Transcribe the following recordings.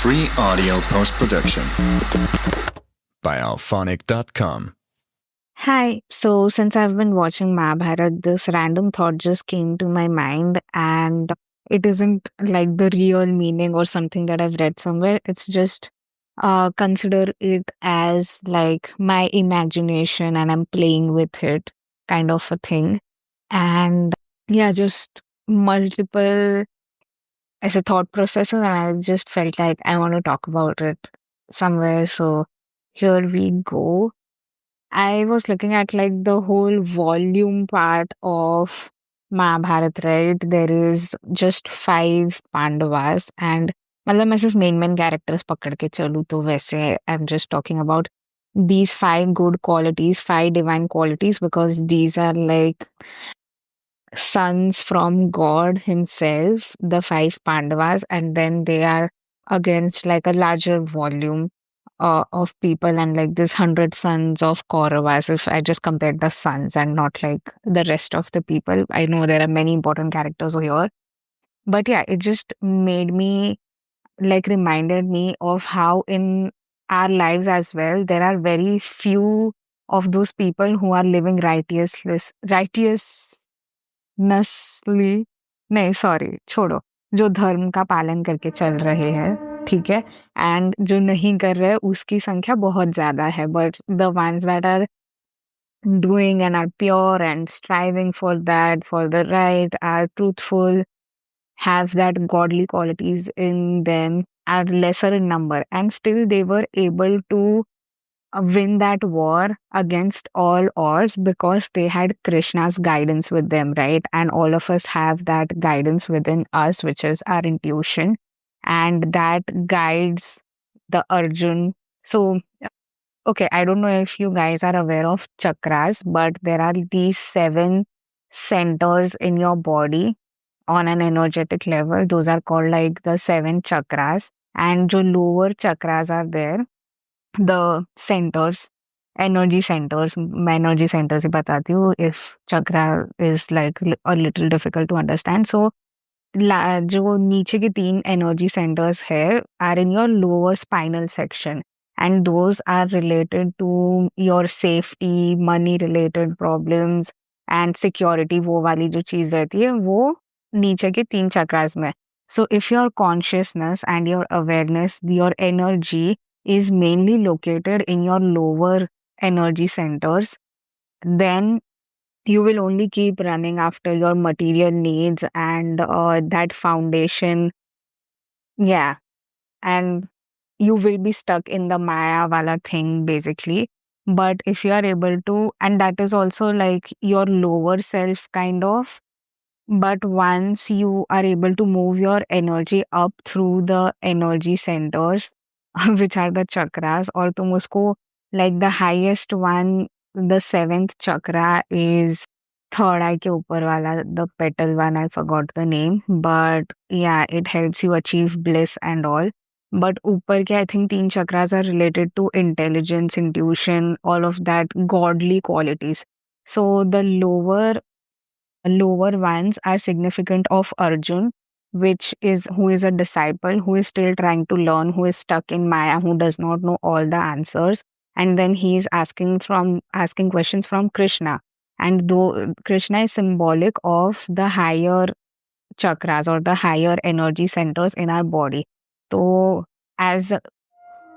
Free audio post-production by alphonic.com. Hi. So, since I've been watching Mahabharat, this random thought just came to my mind, and it isn't like the real meaning or something that I've read somewhere. It's just consider it as like my imagination and I'm playing with it kind of a thing. And yeah, just multiple as a thought processes, and I just felt like I want to talk about it somewhere. So, here we go. I was looking at like the whole volume part of Mahabharat, right? There is just 5 Pandavas and मतलब मैं सिर्फ main characters पकड़ के चलूँ तो वैसे आई am just talking about these 5 good qualities, 5 divine qualities, because these are like sons from God Himself, the 5 Pandavas, and then they are against like a larger volume of people and like this 100 sons of Kauravas. If I just compared the sons and not like the rest of the people, I know there are many important characters over here, but yeah, it just made me like reminded me of how in our lives as well there are very few of those people who are living righteous नस्ली नहीं sorry छोड़ो, जो धर्म का पालन करके चल रहे हैं, ठीक है? एंड जो नहीं कर रहे उसकी संख्या बहुत ज़्यादा है, but the ones that are doing and are pure and striving for that, for the right, are truthful, have that godly qualities in them, are lesser in number, and still they were able to win that war against all odds because they had Krishna's guidance with them, right? And all of us have that guidance within us, which is our intuition, and that guides the Arjun. So, okay, I don't know if you guys are aware of chakras, but there are these 7 centers in your body on an energetic level. Those are called like the 7 chakras. And जो lower chakras are there, the centers, energy centers, मैं energy centers ही बताती हूँ if chakra is like a little difficult to understand. So जो नीचे के 3 energy centers है are in your lower spinal section, and those are related to your safety, money related problems and security. वो वाली जो चीज रहती है वो नीचे के 3 chakras में. So if your consciousness and your awareness, your energy is mainly located in your lower energy centers, then you will only keep running after your material needs and that foundation. Yeah. And you will be stuck in the Maya wala thing basically. But if you are able to, and that is also like your lower self kind of, but once you are able to move your energy up through the energy centers, which are the chakras, or तुम उसको like the highest one, the 7th chakra is third eye के ऊपर वाला, the petal one, I forgot the name, but yeah, it helps you achieve bliss and all. But ऊपर के I think 3 chakras are related to intelligence, intuition, all of that godly qualities. So the lower ones are significant of Arjun, which is who is a disciple who is still trying to learn, who is stuck in Maya, who does not know all the answers. And then he is asking questions from Krishna. And though Krishna is symbolic of the higher chakras or the higher energy centers in our body. So as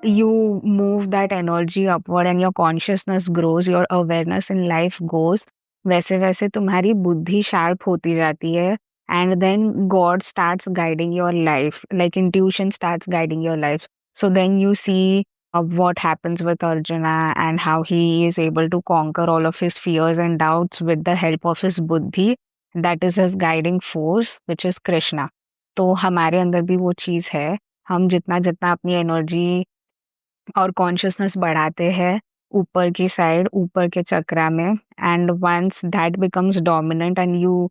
you move that energy upward and your consciousness grows, your awareness in life goes, वैसे वैसे तुम्हारी बुद्धि sharp होती जाती है, and then God starts guiding your life, like intuition starts guiding your life. So then you see what happens with Arjuna and how he is able to conquer all of his fears and doubts with the help of his buddhi. That is his guiding force, which is Krishna. तो हमारे अंदर भी वो चीज़ है. हम जितना जितना अपनी एनर्जी और कॉन्शियसनेस बढ़ाते हैं ऊपर की साइड, ऊपर के चक्रा में, and once that becomes dominant and you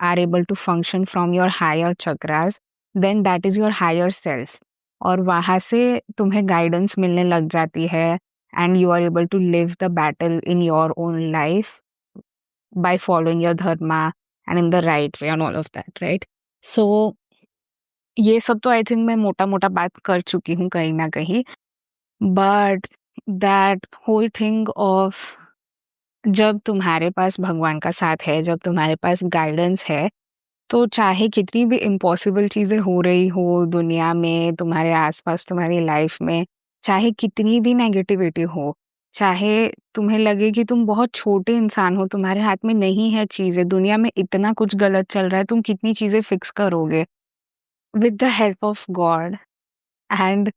are able to function from your higher chakras, then that is your higher self. और वहाँ से तुम्हें गाइडेंस मिलने लग जाती है and you are able to live the battle in your own life by following your dharma and in the right way and all of that, right? So ये सब तो आई थिंक मैं मोटा-मोटा बात कर चुकी हूँ कहीं न कहीं। But that whole thing of जब तुम्हारे पास भगवान का साथ है, जब तुम्हारे पास गाइडेंस है, तो चाहे कितनी भी इम्पॉसिबल चीज़ें हो रही हो दुनिया में, तुम्हारे आस-पास, तुम्हारी लाइफ में, चाहे कितनी भी नेगेटिविटी हो, चाहे तुम्हें लगे कि तुम बहुत छोटे इंसान हो, तुम्हारे हाथ में नहीं है चीज़ें, दुनिया में इतना कुछ गलत चल रहा है, तुम कितनी चीज़ें फिक्स करोगे? With the help of God and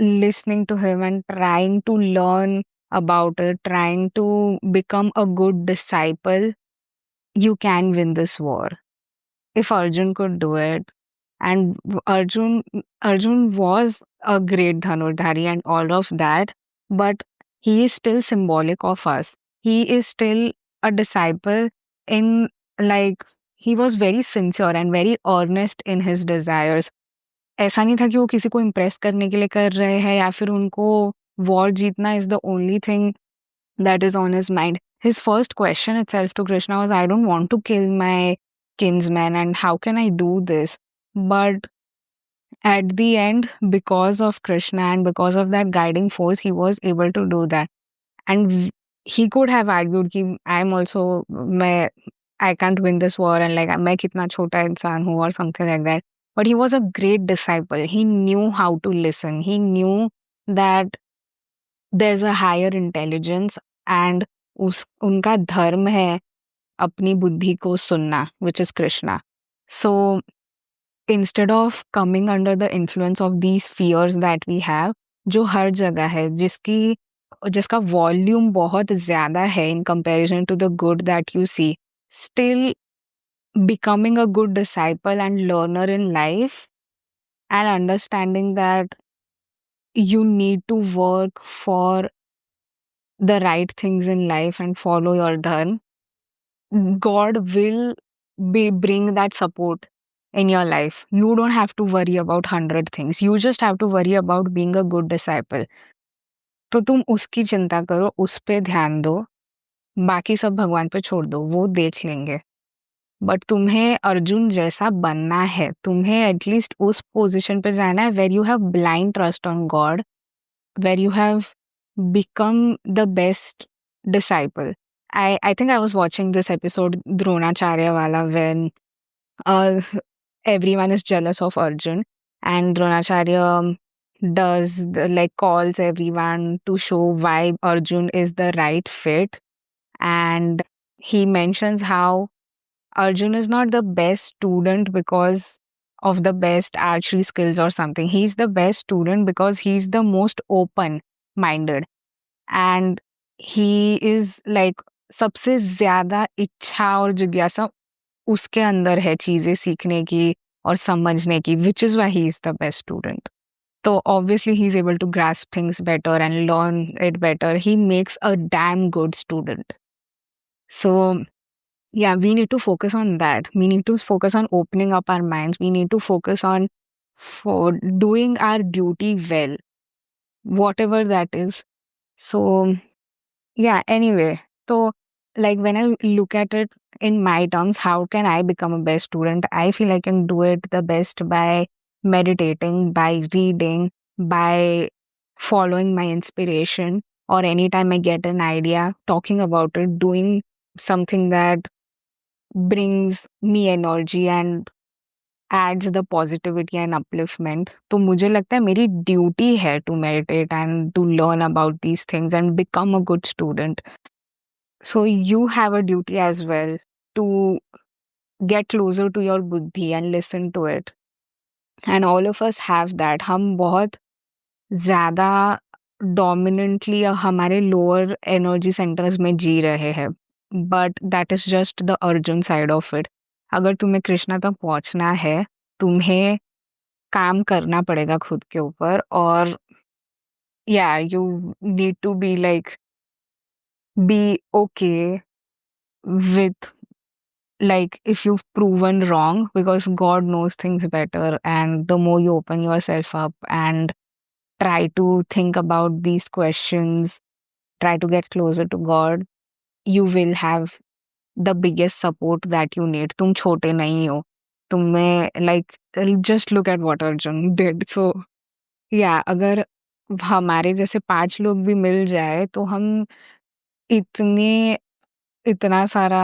listening to him and trying to learn about it, trying to become a good disciple, you can win this war. If Arjun could do it, and Arjun was a great Dhanurdhari and all of that, but he is still symbolic of us. He is still a disciple in like he was very sincere and very earnest in his desires. ऐसा नहीं था कि वो किसी को impress करने के लिए कर रहे हैं या फिर उनको वॉर जीतना is the only thing that is on his mind. His first question itself to Krishna was, I don't want to kill my kinsman, and how can I do this? But at the end, because of Krishna and because of that guiding force, he was able to do that. And he could have argued कि I'm also I can't win this war and like मैं कितना छोटा इंसान हूँ or something like that. But he was a great disciple. He knew how to listen. He knew that there's a higher intelligence and उनका धर्म है अपनी बुद्धि को सुनना, which is Krishna. So instead of coming under the influence of these fears that we have, जो हर जगह है, जिसका वॉल्यूम बहुत ज़्यादा है in comparison to the good that you see, still becoming a good disciple and learner in life and understanding that you need to work for the right things in life and follow your dharma, God will bring that support in your life. You don't have to worry about 100 things. You just have to worry about being a good disciple. तो तुम उसकी चिंता करो, उस पे ध्यान दो, बाकी सब भगवान पे छोड़ दो, वो देख लेंगे. बट तुम्हें अर्जुन जैसा बनना है, तुम्हें एटलीस्ट उस पोजीशन पे जाना है where you have blind trust on God, where you have become the best disciple. I think I was watching this episode Dronacharya wala when uh, everyone is jealous of Arjun and Dronacharya does like calls everyone to show why Arjun is the right fit, and he mentions how Arjun is not the best student because of the best archery skills or something. He's the best student because he's the most open minded and he is like सबसे ज्यादा इच्छा और जिज्ञासा उसके अंदर है चीजें सीखने की और समझने की, which is why he is the best student. So obviously he's able to grasp things better and learn it better. He makes a damn good student. So yeah, we need to focus on that. We need to focus on opening up our minds. We need to focus on for doing our duty well, whatever that is. So yeah, anyway, so like when I look at it in my terms, how can I become a best student? I feel I can do it the best by meditating, by reading, by following my inspiration, or anytime I get an idea, talking about it, doing something that brings me energy and adds the positivity and upliftment. तो मुझे लगता है मेरी duty है to meditate and to learn about these things and become a good student. So you have a duty as well to get closer to your buddhi and listen to it. And all of us have that. हम बहुत ज़्यादा dominantly हमारे lower energy centers में जी रहे हैं. But that is just the Arjun side of it. अगर तुम्हें कृष्णा तक पहुंचना है, तुम्हें काम करना पड़ेगा खुद के ऊपर और yeah, you need to be like be okay with like if you've proven wrong because God knows things better, and the more you open yourself up and try to think about these questions, try to get closer to God, you will have the biggest support that you need. तुम छोटे नहीं हो. तुम्हें like just look at what Arjun did. So yeah अगर हमारे जैसे 5 लोग भी मिल जाए तो हम इतने इतना सारा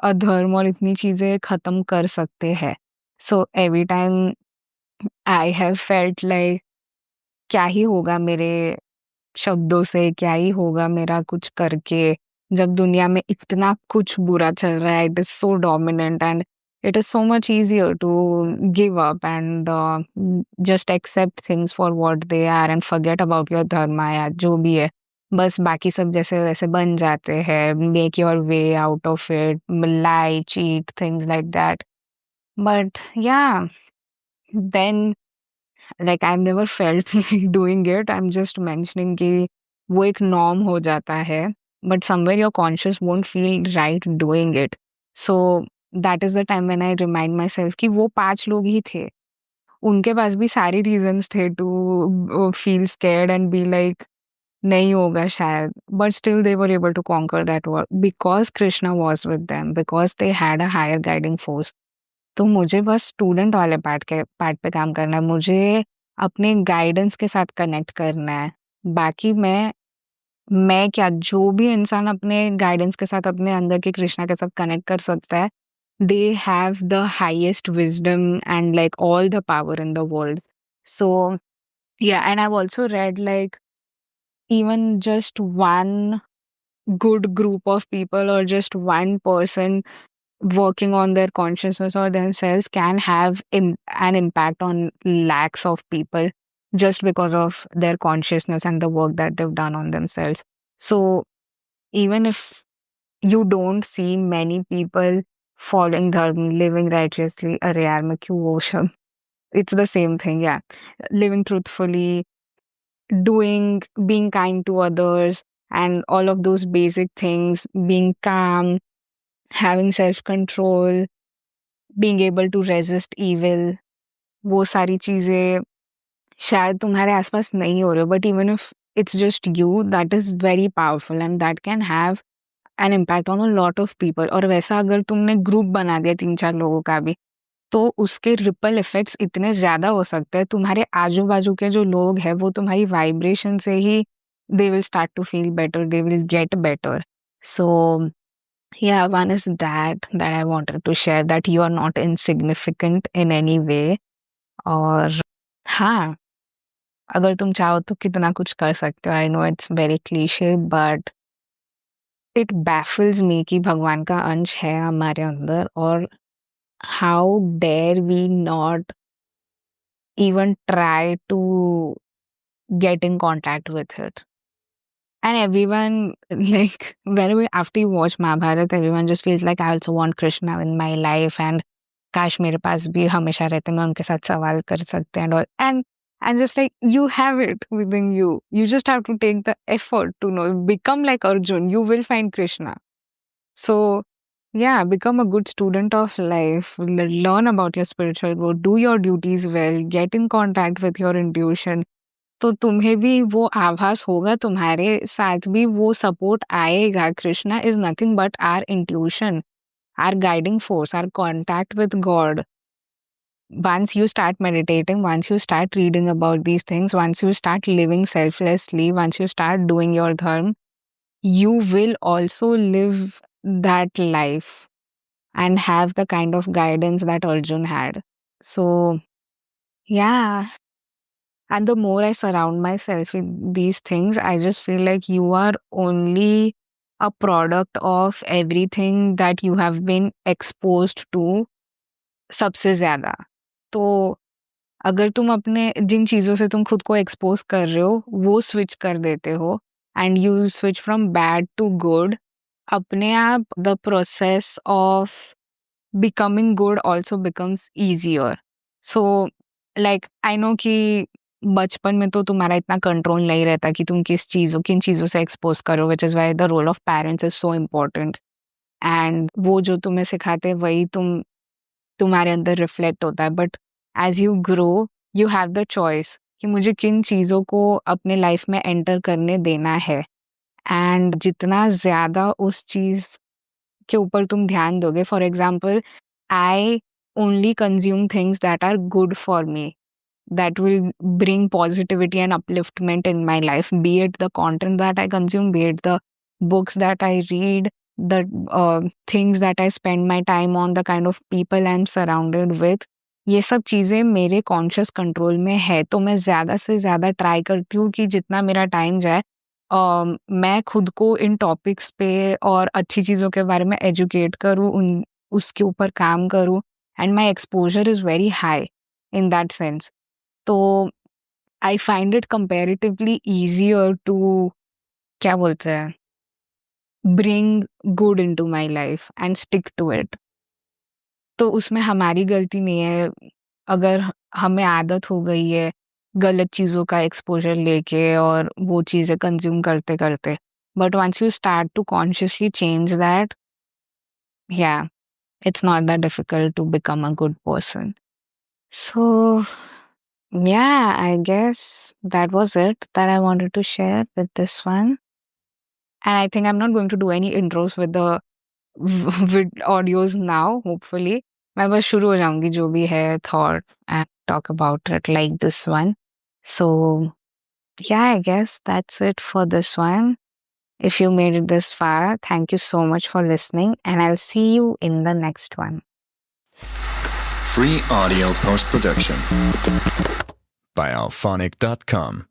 अधर्म और इतनी चीज़ें ख़त्म कर सकते हैं। So every time I have felt like क्या ही होगा मेरे शब्दों से, क्या ही होगा मेरा कुछ करके, जब दुनिया में इतना कुछ बुरा चल रहा है, it is so dominant and it is so much easier to give up and just accept things for what they are and forget about your dharma या जो भी है। बस बाकी सब जैसे-वैसे बन जाते हैं, make your way out of it, lie, cheat, things like that. But yeah, then like I have never felt like doing it, I am just mentioning कि वो एक नॉर्म हो जाता है, but somewhere your conscious won't feel right doing it. So that is the time when I remind myself कि वो 5 लोग ही थे। उनके पास भी सारे रीज़न्स थे to feel scared and be like नहीं होगा शायद, but still they were able to conquer that war because Krishna was with them, because they had a higher guiding force. तो मुझे बस स्टूडेंट वाले पार्ट पे काम करना है। मुझे अपने गाइडेंस के साथ कनेक्ट करना है। बाकी मैं क्या, जो भी इंसान अपने गाइडेंस के साथ अपने अंदर के कृष्णा के साथ कनेक्ट कर सकता है, they have the highest wisdom and like all the power in the world. So yeah, and I have also read like even just one good group of people or just one person working on their consciousness or themselves can have an impact on lakhs of people just because of their consciousness and the work that they've done on themselves. So even if you don't see many people following dharma, living righteously, अरे यार मैं क्यों वो शब्द, it's the same thing, yeah, living truthfully, being kind to others, and all of those basic things, being calm, having self control, being able to resist evil, वो सारी चीजें शायद तुम्हारे आसपास नहीं हो रहे हो, but even if it's just you, that is very powerful and that can have an impact on a lot of people. और वैसा अगर तुमने ग्रुप बना दिया 3-4 लोगों का भी, तो उसके रिपल इफेक्ट्स इतने ज़्यादा हो सकते हैं, तुम्हारे आजू-बाजू के जो लोग हैं, वो तुम्हारी वाइब्रेशन से ही they will start to feel better, they will get better. So yeah, one is that I wanted to share, that you are not insignificant in any way। और हाँ, अगर तुम चाहो तो कितना कुछ कर सकते हो। I know it's very cliche, but it baffles me कि भगवान का अंश है हमारे अंदर, और how dare we not even try to get in contact with it. And everyone, like, whenever after you watch Mahabharata, everyone just feels like, I also want Krishna in my life, and काश मेरे पास भी हमेशा रहते, मैं उनके साथ सवाल कर सकते and all. And just like, you have it within you. You just have to take the effort to know. Become like Arjun. You will find Krishna. So yeah, become a good student of life. Learn about your spiritual growth. Do your duties well. Get in contact with your intuition. तो तुम्हें भी वो आभास होगा, तुम्हारे साथ भी वो सपोर्ट आएगा। Krishna is nothing but our intuition, our guiding force, our contact with God. Once you start meditating, once you start reading about these things, once you start living selflessly, once you start doing your dharma, you will also live that life and have the kind of guidance that Arjun had. So, yeah. And the more I surround myself with these things, I just feel like you are only a product of everything that you have been exposed to सबसे ज़्यादा। तो अगर तुम अपने जिन चीज़ों से तुम खुद को एक्सपोज कर रहे हो, वो स्विच कर देते हो and you switch from bad to good, अपने आप the process of becoming good also becomes easier. So like I know कि बचपन में तो तुम्हारा इतना कंट्रोल नहीं रहता कि तुम किन चीज़ों से एक्सपोज करो, which is why the role of parents is so important. And वो जो तुम्हें सिखाते हैं वही तुम्हारे अंदर रिफ्लेक्ट होता है। But as you grow, you have the choice कि मुझे किन चीज़ों को अपने लाइफ में एंटर करने देना है। एंड जितना ज़्यादा उस चीज़ के ऊपर तुम ध्यान दोगे, for example I only consume things that are good for me, that will bring positivity and upliftment in my life, be it the content that I consume, be it the books that I read, the things that I spend my time on, the kind of people I'm surrounded with. ये सब चीज़ें मेरे conscious control में है, तो मैं ज़्यादा से ज़्यादा ट्राई करती हूँ कि जितना मेरा टाइम जाए मैं खुद को इन टॉपिक्स पे और अच्छी चीज़ों के बारे में एजुकेट करूँ, उन उसके ऊपर काम करूँ, and my exposure is very high in that sense. तो I find it comparatively easier to क्या बोलते हैं, bring good into my life and stick to it. तो उसमें हमारी गलती नहीं है, अगर हमें आदत हो गई है गलत चीज़ों का एक्सपोज़र लेके और वो चीज़ें कंज़्यूम करते-करते। But once you start to consciously change that, yeah it's not that difficult to become a good person. So, yeah, I guess that was it that I wanted to share with this one. And I think I'm not going to do any intros with the with audios now, hopefully. मैं बस शुरू हो जाऊंगी जो भी है thought and talk about it like this one. So, yeah, I guess that's it for this one. If you made it this far, thank you so much for listening, and I'll see you in the next one. Free audio post production by alphonic.com.